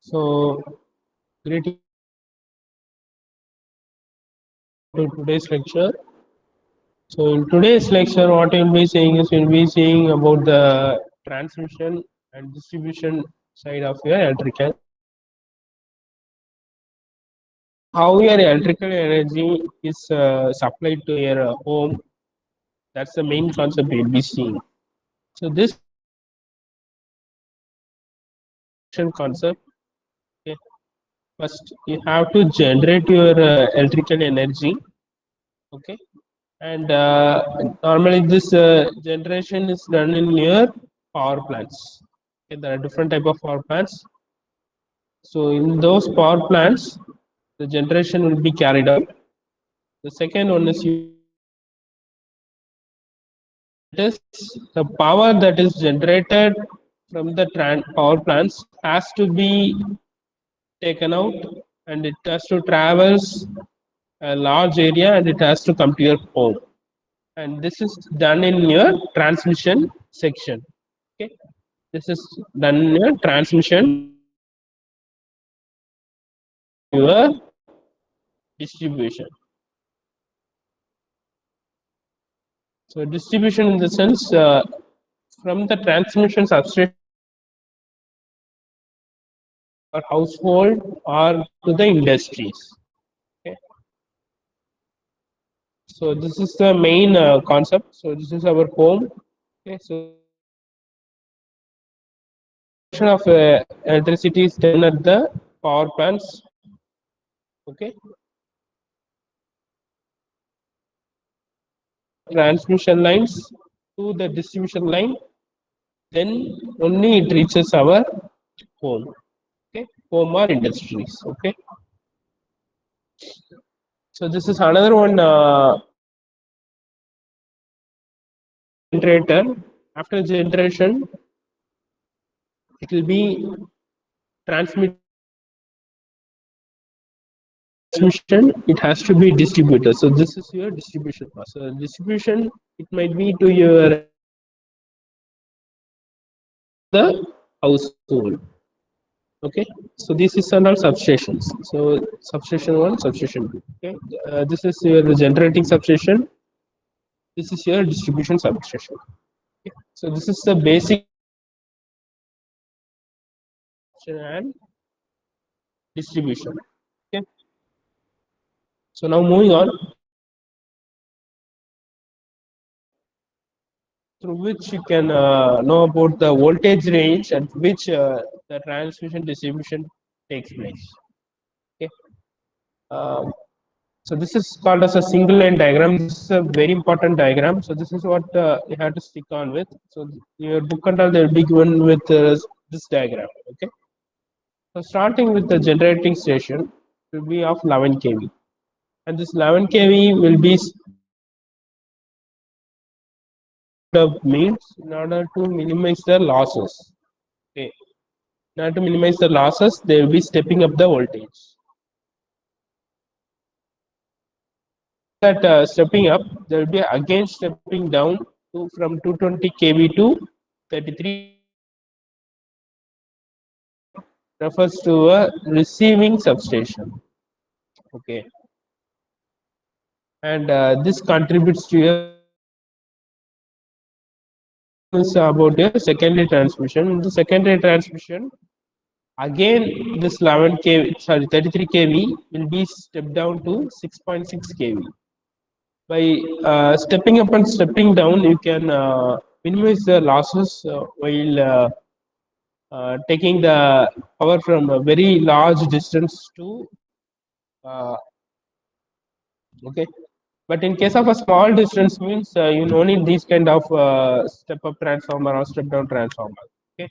So, greeting to today's lecture. So, in today's lecture, what we'll be saying is we'll be seeing about the transmission and distribution side of your electrical. How your electrical energy is supplied to your home. That's the main concept we'll be seeing. So, this concept, okay, first you have to generate your electrical energy, okay, and normally this generation is done in your power plants. Okay, there are different type of power plants. So in those power plants, the generation will be carried out. The second one is that is the power that is generated from the power plants has to be taken out, and it has to traverse a large area, and it has to come to your home. And this is done in your transmission section. Okay, this is done in your transmission, your distribution. So distribution in the sense from the transmission substation or household or to the industries. Okay, so this is the main concept. So this is our home. Okay, so of electricity is done at the power plants. Okay, transmission lines to the distribution line, then only it reaches our home. Okay, home or industries. Okay, so this is another one generator. After generation, it will be transmit transmission. It has to be distributed. So this is your distribution part. So distribution, it might be to your the household. Okay, so this is all substations. So substation one, substation two. Okay, this is your generating substation. This is your distribution substation. Okay. So this is the basic and distribution. Okay. So now moving on, through which you can know about the voltage range at which the transmission distribution takes place. Okay. Um, so this is called as a single line diagram. This is a very important diagram. So this is what you have to stick on with. So your book and all they will be given with this diagram. Okay. So starting with the generating station will be of 11 kV, and this 11 kV will be means in order to minimize the losses. Okay. In order to minimize the losses, they will be stepping up the voltage. That stepping up, there will be again stepping down to from 220 kV to 33, refers to a receiving substation. Okay, and this contributes to your is about your secondary transmission. In the secondary transmission, again this 11 kV, sorry 33 kV will be stepped down to 6.6 kV. By stepping up and stepping down, you can minimize the losses while taking the power from a very large distance to okay. But in case of a small distance means you no need these kind of step up transformer or step down transformer. Okay.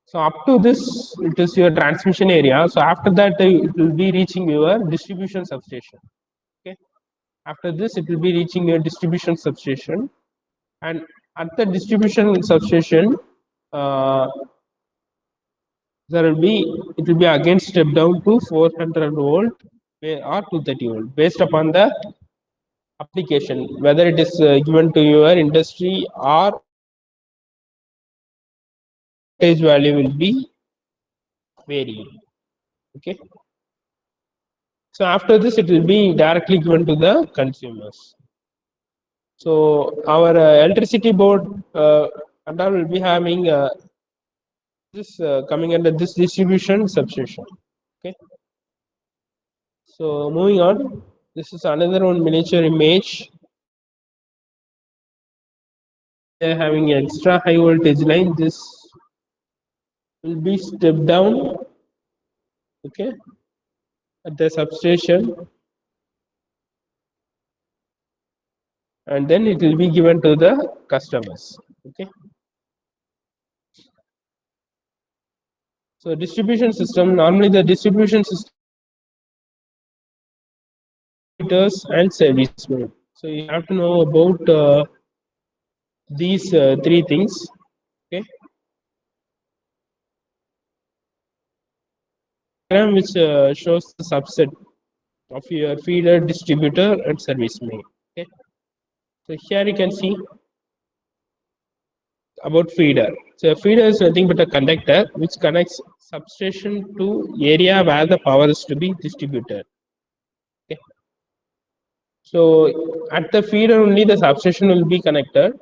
So up to this, it is your transmission area. So after that, it will be reaching your distribution substation. Okay. After this, it will be reaching your distribution substation, and at the distribution substation, uh, there will be it will be again stepped down to 400 volt or 230 volt based upon the application, whether it is given to your industry or voltage value will be varying. Okay. So after this, it will be directly given to the consumers. So our electricity board and all will be having this coming under this distribution substation. Okay. So moving on, this is another one miniature image. They are having extra high voltage line. This will be stepped down. Okay, at the substation, and then it will be given to the customers. Okay. So distribution system, normally the distribution system and servicemen. So you have to know about these three things. Okay. Diagram which shows the subset of your feeder, distributor, and servicemen. Okay. So here you can see about feeder. So a feeder is nothing but a conductor which connects substation to area where the power is to be distributed. Okay. So at the feeder only the substation will be connected.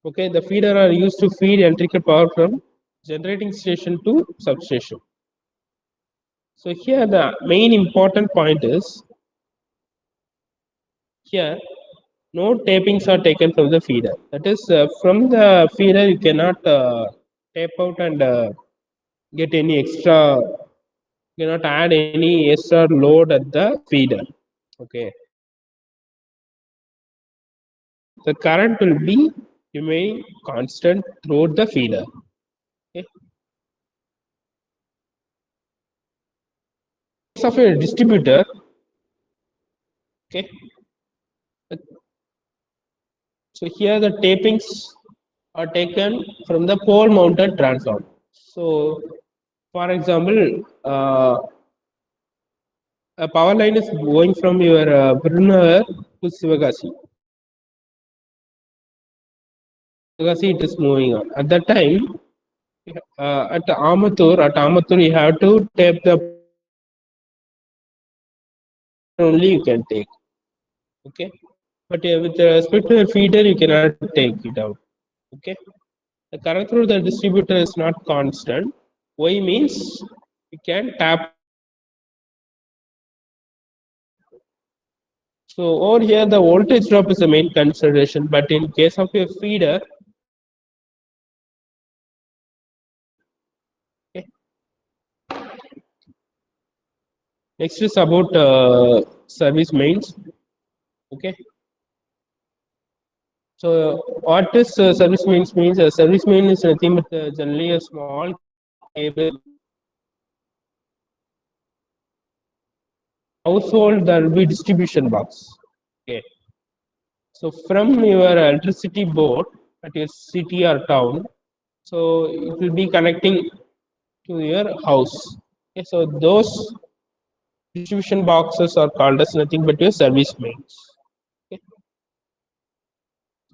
Okay, the feeder are used to feed electrical power from generating station to substation. So here the main important point is here no tapings are taken from the feeder. That is from the feeder you cannot tape out and get any extra, cannot add any extra load at the feeder. Okay, the current will be remain constant throughout the feeder. Okay, case of a distributor. Okay, so here the tapings are taken from the pole mounted transformer. So for example, a power line is going from your Brunner to Sivagasi. Sivagasi it is moving on. At that time, at Amatur, you have to tape the only you can take. Okay, but with respect to a feeder, you cannot take it out. Okay, the current through the distributor is not constant. Why means you can tap. So over here, the voltage drop is the main consideration. But in case of a feeder, okay, next is about service mains. Okay, so what is service mains means? A service main is nothing but generally a small cable. Household, there will be distribution box. Okay, so from your electricity board at your city or town, so it will be connecting to your house. Okay, so those distribution boxes are called as nothing but your service mains. Okay.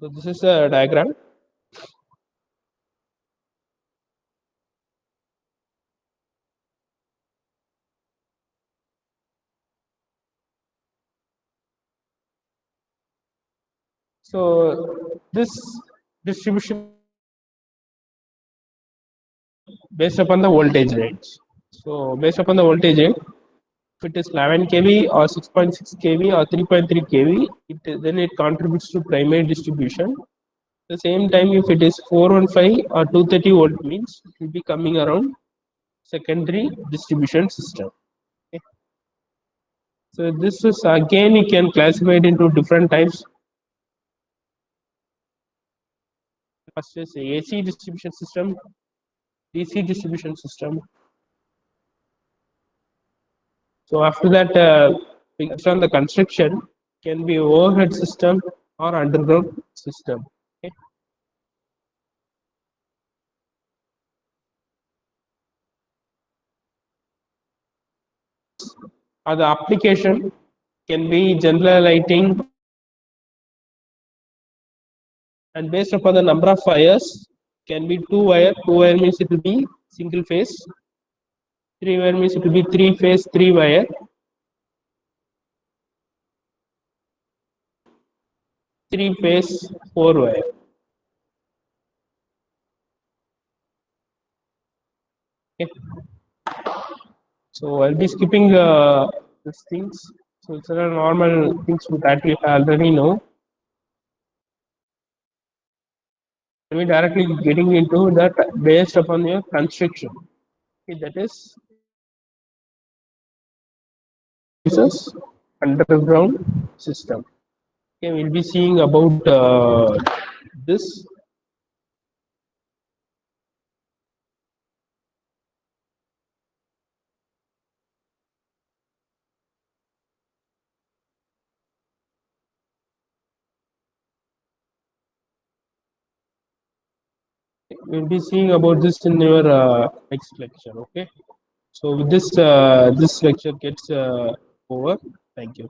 So this is a diagram. So this distribution based upon the voltage range. So based upon the voltage range, if it is 11 kV or 6.6 kV or 3.3 kV, then it contributes to primary distribution. At the same time, if it is 415 or 230 volt means it will be coming around secondary distribution system. Okay. So this is again you can classify it into different types. First is AC distribution system, DC distribution system. So after that, based on the construction, can be overhead system or underground system. Okay. Or the application can be general lighting, and based upon the number of wires, can be two wire. Two wire means it will be single phase. Three wire means it will be three phase, three wire. Three phase, four wire. Okay. So I'll be skipping these things. So it's a normal things that we already know. We directly getting into that based upon your construction. Okay, that is uses underground system. Okay, we'll be seeing about this. We'll be seeing about this in your next lecture. Okay. So with this, this lecture gets over. Thank you.